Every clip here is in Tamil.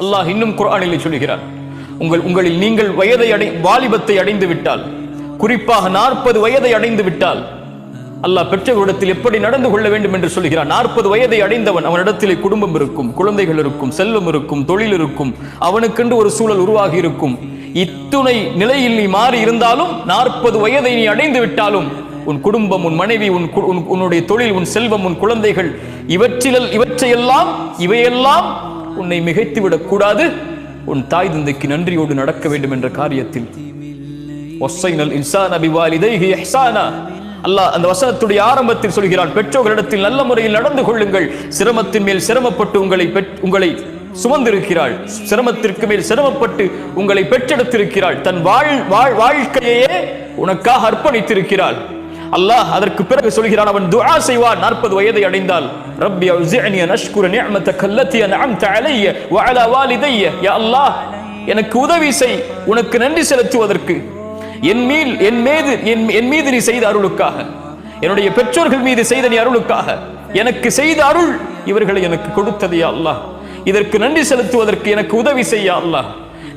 அல்லாஹ் இன்னும் குர்ஆனிலே சொல்கிறார், உங்களில் நீங்கள் வாலிபத்தை அடைந்து விட்டால், குறிப்பாக 40 வயதை அடைந்து விட்டால், அல்லாஹ் பெற்றவரிடத்தில் எப்படி நடந்து கொள்ள வேண்டும் என்று சொல்கிறார். 40 வயதை அடைந்தவன், அவனிடத்திலே குடும்பம் இருக்கும், குழந்தைகள் இருக்கும், செல்வம் இருக்கும், தொழில் இருக்கும், அவனுக்கென்று ஒரு சூழல் உருவாகி இருக்கும். இத்துணை நிலையில் நீ மாறி இருந்தாலும், 40 வயதை நீ அடைந்து விட்டாலும், உன் குடும்பம், உன் மனைவி, உன்னுடைய தொழில், உன் செல்வம், உன் குழந்தைகள், இவையெல்லாம் உன்னை மிகைத்துவிடக் கூடாது. உன் தாய் தந்தைக்கு நன்றியோடு நடக்க வேண்டும் என்ற காரியத்தில் அல்லாஹ் அந்த வசனத்துடைய ஆரம்பத்தில் சொல்கிறான், பெற்றோர்களிடத்தில் நல்ல முறையில் நடந்து கொள்ளுங்கள். சிரமத்தின் மேல் சிரமப்பட்டு உங்களை சுமந்திருக்கிறாள், சிரமத்திற்கு மேல் சிரமப்பட்டு உங்களை பெற்றெடுத்திருக்கிறாள், தன் வாழ்க்கையே உனக்காக அர்ப்பணித்திருக்கிறாள். அல்லாஹ் அதற்கு பிறகு சொல்கிறான், அவன் துஆ செய்வான் 40 வயதை அடைந்தால், ரப்பி அவ்ஸிஅனி அன் அஷ்குர நிஅமதக அல்லதி அன்அம்த அலைய வ அலா வாலிதைய, யா அல்லாஹ் எனக்கு உதவி செய் உனக்கு நன்றி செலுத்துவதற்கு, என் மீது நீ செய்த அருளுக்காக, என்னுடைய பெற்றோர்கள் மீது செய்த நீ அருளுக்காக, எனக்கு செய்த அருள் இவர்களை எனக்கு கொடுத்தது யா அல்லாஹ், இதற்கு நன்றி செலுத்துவதற்கு எனக்கு உதவி செய்ய அல்லாஹ்,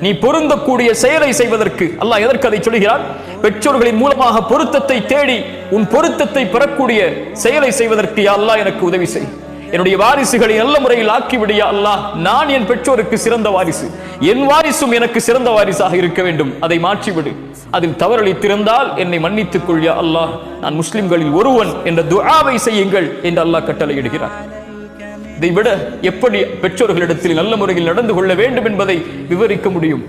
நீ பொருந்தக்கூடிய செயலை செய்வதற்கு. அல்லாஹ் எதற்கு அதை சொல்கிறான்? பெற்றோர்களின் மூலமாக பொருத்தத்தை தேடி உன் பொருத்தத்தை பெறக்கூடிய செயலை செய்வதற்கு யா அல்லாஹ் எனக்கு உதவி செய், என்னுடைய வாரிசுகளை நல்ல முறையில் ஆக்கிவிடியா அல்லாஹ், நான் என் பெற்றோருக்கு சிறந்த வாரிசு, என் வாரிசும் எனக்கு சிறந்த வாரிசாக இருக்க வேண்டும், அதை மாற்றிவிடு, அதில் தவறளித்திருந்தால் என்னை மன்னித்துக் கொள்யா அல்லாஹ், நான் முஸ்லிம்களில் ஒருவன் என்ற துஆவை செய்யுங்கள் என்று அல்லாஹ் கட்டளையிடுகிறார். இதை விட எப்படி பெற்றோர்களிடத்தில் நல்ல முறையில் நடந்து கொள்ள வேண்டும் என்பதை விவரிக்க முடியும்?